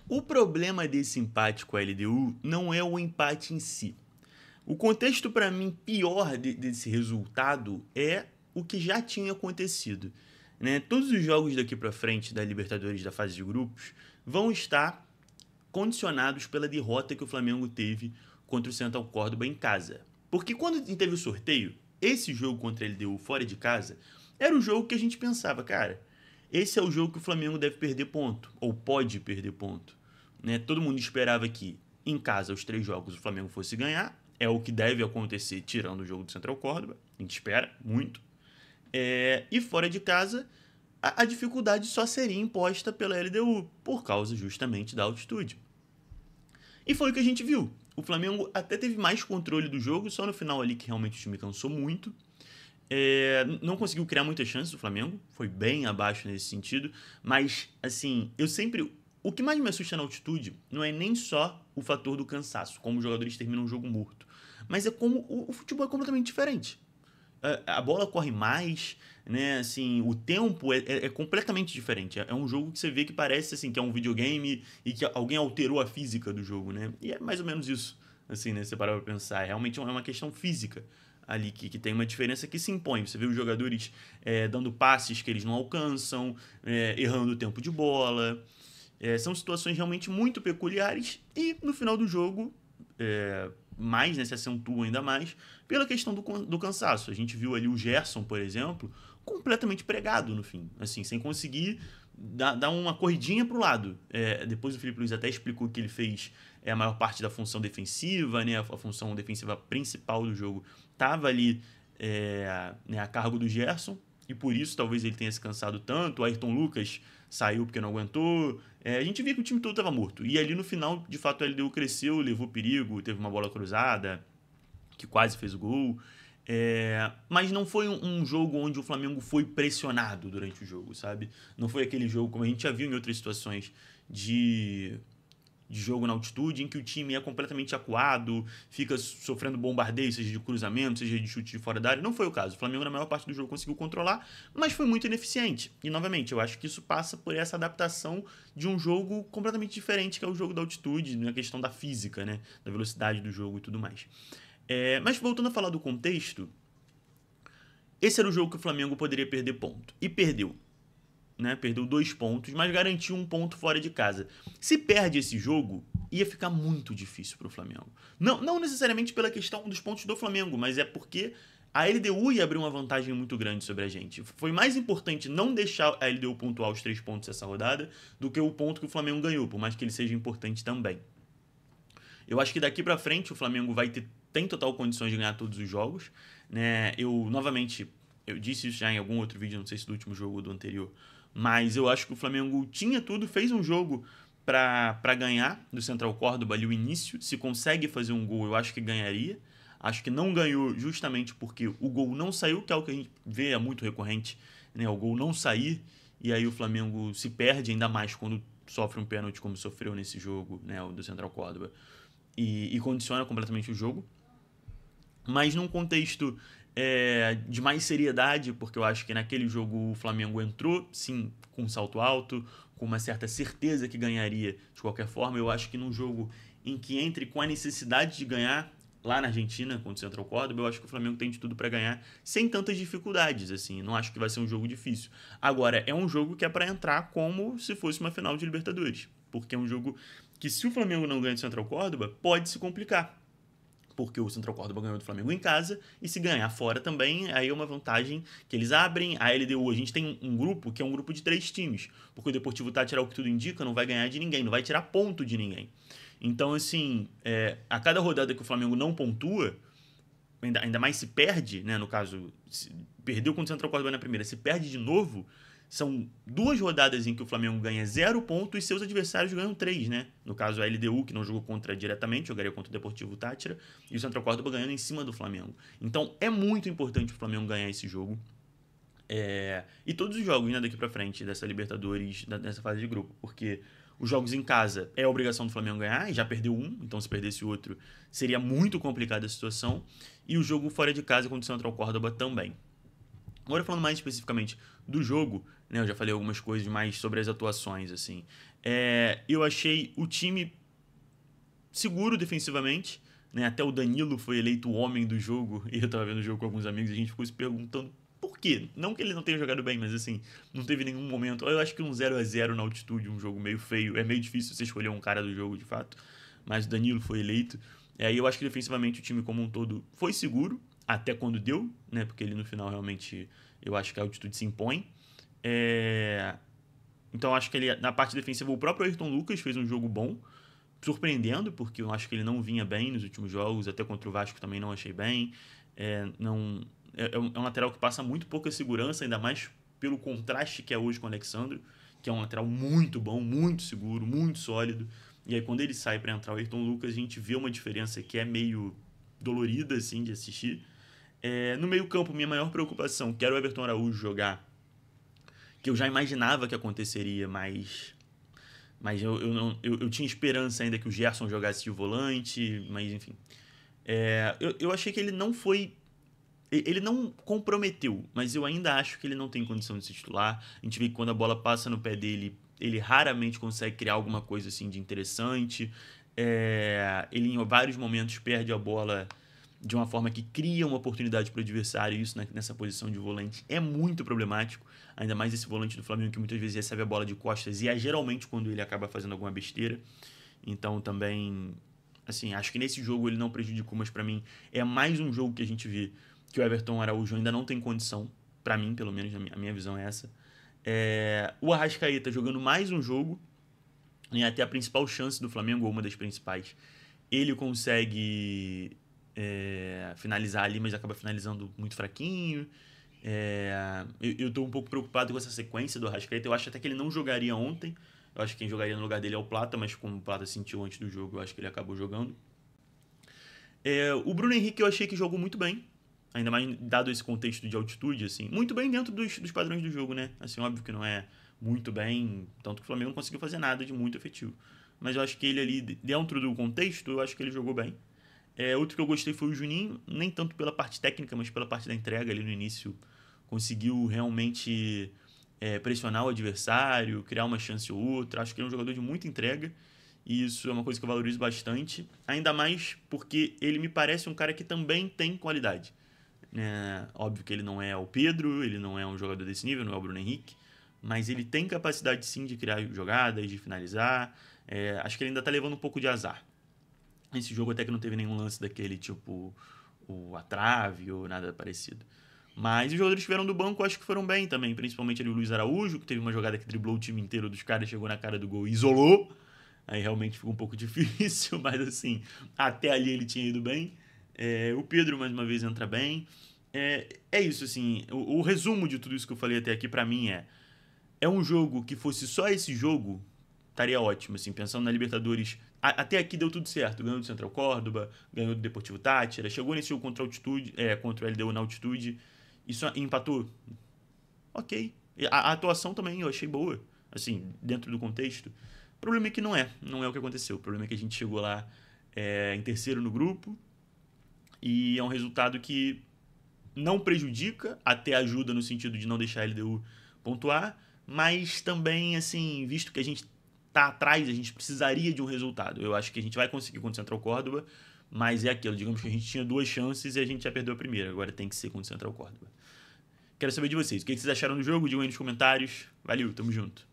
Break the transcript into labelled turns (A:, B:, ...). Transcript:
A: O problema desse empate com a LDU não é o empate em si. O contexto, para mim, pior desse resultado é o que já tinha acontecido. Né? Todos os jogos daqui para frente da Libertadores da fase de grupos vão estar condicionados pela derrota que o Flamengo teve contra o Central Córdoba em casa. Porque quando teve o sorteio, esse jogo contra a LDU fora de casa era o jogo que a gente pensava, cara, esse é o jogo que o Flamengo deve perder ponto, ou pode perder ponto. Né? Todo mundo esperava que em casa os 3 jogos o Flamengo fosse ganhar, é o que deve acontecer tirando o jogo do Central Córdoba, a gente espera muito. E fora de casa, a dificuldade só seria imposta pela LDU, por causa justamente da altitude. E foi o que a gente viu. O Flamengo até teve mais controle do jogo, só no final ali que realmente o time cansou muito. Não conseguiu criar muitas chances o Flamengo, foi bem abaixo nesse sentido, mas assim, eu sempre. O que mais me assusta na altitude não é nem só o fator do cansaço, como os jogadores terminam o jogo morto, mas é como o futebol é completamente diferente. A bola corre mais, né? Assim, o tempo é completamente diferente. É um jogo que você vê que parece assim que é um videogame e que alguém alterou a física do jogo, né? E é mais ou menos isso, assim, né? Você parar pra pensar. Realmente é uma questão física ali que tem uma diferença que se impõe. Você vê os jogadores dando passes que eles não alcançam, errando o tempo de bola. São situações realmente muito peculiares e no final do jogo mais, né, se acentua ainda mais pela questão do cansaço. A gente viu ali o Gerson, por exemplo, completamente pregado no fim, assim, sem conseguir dar uma corridinha para o lado. Depois o Felipe Luiz até explicou que ele fez a maior parte da função defensiva, né, a função defensiva principal do jogo estava ali né, a cargo do Gerson, e por isso talvez ele tenha se cansado tanto. O Ayrton Lucas saiu porque não aguentou. A gente via que o time todo estava morto. E ali no final, de fato, a LDU cresceu, levou perigo, teve uma bola cruzada, que quase fez o gol. Mas não foi um jogo onde o Flamengo foi pressionado durante o jogo, sabe? Não foi aquele jogo, como a gente já viu em outras situações, de jogo na altitude, em que o time é completamente acuado, fica sofrendo bombardeio, seja de cruzamento, seja de chute de fora da área. Não foi o caso. O Flamengo, na maior parte do jogo, conseguiu controlar, mas foi muito ineficiente. E, novamente, eu acho que isso passa por essa adaptação de um jogo completamente diferente, que é o jogo da altitude, na questão da física, né? Da velocidade do jogo e tudo mais. Mas, voltando a falar do contexto, esse era o jogo que o Flamengo poderia perder ponto. E perdeu. Né? Perdeu 2 pontos, mas garantiu 1 ponto fora de casa. Se perde esse jogo, ia ficar muito difícil para o Flamengo. Não necessariamente pela questão dos pontos do Flamengo, mas é porque a LDU ia abrir uma vantagem muito grande sobre a gente. Foi mais importante não deixar a LDU pontuar os 3 pontos essa rodada do que o ponto que o Flamengo ganhou, por mais que ele seja importante também. Eu acho que daqui para frente o Flamengo tem total condições de ganhar todos os jogos. Né? Novamente, eu disse isso já em algum outro vídeo, não sei se do último jogo ou do anterior, mas eu acho que o Flamengo tinha tudo, fez um jogo para ganhar do Central Córdoba ali o início. Se consegue fazer um gol, eu acho que ganharia. Acho que não ganhou justamente porque o gol não saiu, que é o que a gente vê é muito recorrente, né? O gol não sair, e aí o Flamengo se perde, ainda mais quando sofre um pênalti como sofreu nesse jogo, né, o do Central Córdoba, e condiciona completamente o jogo. Mas num contexto de mais seriedade, porque eu acho que naquele jogo o Flamengo entrou, sim, com um salto alto, com uma certa certeza que ganharia de qualquer forma. Eu acho que num jogo em que entre com a necessidade de ganhar, lá na Argentina, contra o Central Córdoba, eu acho que o Flamengo tem de tudo para ganhar sem tantas dificuldades, assim. Não acho que vai ser um jogo difícil. Agora, é um jogo que é para entrar como se fosse uma final de Libertadores, porque é um jogo que, se o Flamengo não ganha do Central Córdoba, pode se complicar, porque o Central Córdoba ganhou do Flamengo em casa, e se ganhar fora também, aí é uma vantagem que eles abrem. A LDU, a gente tem um grupo que é um grupo de 3 times, porque o Deportivo Táchira, o que tudo indica, não vai ganhar de ninguém, não vai tirar ponto de ninguém. Então, assim, a cada rodada que o Flamengo não pontua, ainda mais se perde, né, no caso, perdeu contra o Central Córdoba na primeira, se perde de novo, são 2 rodadas em que o Flamengo ganha 0 pontos e seus adversários ganham 3, né? No caso, a LDU, que não jogou contra diretamente, jogaria contra o Deportivo Táchira, e o Central Córdoba ganhando em cima do Flamengo. Então, é muito importante o Flamengo ganhar esse jogo. E todos os jogos, né, daqui pra frente, dessa Libertadores, dessa fase de grupo, porque os jogos em casa é a obrigação do Flamengo ganhar, e já perdeu um, então se perdesse outro, seria muito complicada a situação, e o jogo fora de casa contra o Central Córdoba também. Agora, falando mais especificamente do jogo, né? Eu já falei algumas coisas mais sobre as atuações, assim. Eu achei o time seguro defensivamente, né? Até o Danilo foi eleito o homem do jogo, e eu tava vendo o jogo com alguns amigos e a gente ficou se perguntando por quê. Não que ele não tenha jogado bem, mas assim, não teve nenhum momento. Eu acho que um 0-0 na altitude, um jogo meio feio, é meio difícil você escolher um cara do jogo de fato, mas o Danilo foi eleito. E eu acho que defensivamente o time como um todo foi seguro, até quando deu, né? Porque ele no final realmente, eu acho que a altitude se impõe. Então acho que ele, na parte defensiva, o próprio Ayrton Lucas fez um jogo bom, surpreendendo, porque eu acho que ele não vinha bem nos últimos jogos, até contra o Vasco também não achei bem. Não, é um lateral que passa muito pouca segurança, ainda mais pelo contraste que é hoje com o Alexandre, que é um lateral muito bom, muito seguro, muito sólido. E aí quando ele sai para entrar o Ayrton Lucas, a gente vê uma diferença que é meio dolorida assim de assistir. No meio-campo, minha maior preocupação, quero o Everton Araújo jogar, que eu já imaginava que aconteceria, mas eu tinha esperança ainda que o Gerson jogasse de volante, mas enfim. Eu achei que ele não foi. Ele não comprometeu, mas eu ainda acho que ele não tem condição de se titular. A gente vê que quando a bola passa no pé dele, ele raramente consegue criar alguma coisa assim de interessante. Ele em vários momentos perde a bola de uma forma que cria uma oportunidade para o adversário, e isso nessa posição de volante é muito problemático, ainda mais esse volante do Flamengo que muitas vezes recebe a bola de costas e é geralmente quando ele acaba fazendo alguma besteira. Então também, assim, acho que nesse jogo ele não prejudicou, mas para mim é mais um jogo que a gente vê que o Everton Araújo ainda não tem condição, para mim, pelo menos a minha visão é essa. O Arrascaeta jogando mais um jogo, e até a principal chance do Flamengo, ou uma das principais, ele consegue finalizar ali, mas acaba finalizando muito fraquinho. Eu tô um pouco preocupado com essa sequência do Arrascaeta. Eu acho até que ele não jogaria ontem. Eu acho que quem jogaria no lugar dele é o Plata, mas como o Plata sentiu antes do jogo, eu acho que ele acabou jogando. O Bruno Henrique eu achei que jogou muito bem, ainda mais dado esse contexto de altitude, assim. Muito bem dentro dos padrões do jogo, né? Assim, óbvio que não é muito bem, tanto que o Flamengo não conseguiu fazer nada de muito efetivo. Mas eu acho que ele ali, dentro do contexto, eu acho que ele jogou bem. Outro que eu gostei foi o Juninho, nem tanto pela parte técnica, mas pela parte da entrega ali no início. Conseguiu realmente pressionar o adversário, criar uma chance ou outra. Acho que ele é um jogador de muita entrega e isso é uma coisa que eu valorizo bastante. Ainda mais porque ele me parece um cara que também tem qualidade. Óbvio que ele não é o Pedro, ele não é um jogador desse nível, não é o Bruno Henrique, mas ele tem capacidade sim de criar jogadas, de finalizar. Acho que ele ainda tá levando um pouco de azar. Esse jogo até que não teve nenhum lance daquele tipo a trave ou nada parecido. Mas os jogadores que vieram do banco acho que foram bem também, principalmente ali o Luiz Araújo, que teve uma jogada que driblou o time inteiro dos caras, chegou na cara do gol e isolou. Aí realmente ficou um pouco difícil, mas assim, até ali ele tinha ido bem. O Pedro mais uma vez entra bem. É isso, assim, o resumo de tudo isso que eu falei até aqui pra mim é um jogo que fosse só esse jogo, estaria ótimo, assim, pensando na Libertadores. Até aqui deu tudo certo. Ganhou do Central Córdoba, ganhou do Deportivo Táchira, chegou nesse jogo contra a altitude, contra o LDU na altitude. Isso empatou. Ok. A atuação também eu achei boa, assim, dentro do contexto. O problema é que não é o que aconteceu. O problema é que a gente chegou lá em terceiro no grupo e é um resultado que não prejudica, até ajuda no sentido de não deixar a LDU pontuar, mas também, assim, visto que a gente tá atrás, a gente precisaria de um resultado. Eu acho que a gente vai conseguir contra o Central Córdoba, mas é aquilo, digamos que a gente tinha duas chances e a gente já perdeu a primeira, agora tem que ser contra o Central Córdoba. Quero saber de vocês, o que vocês acharam do jogo? Digam aí nos comentários. Valeu, tamo junto.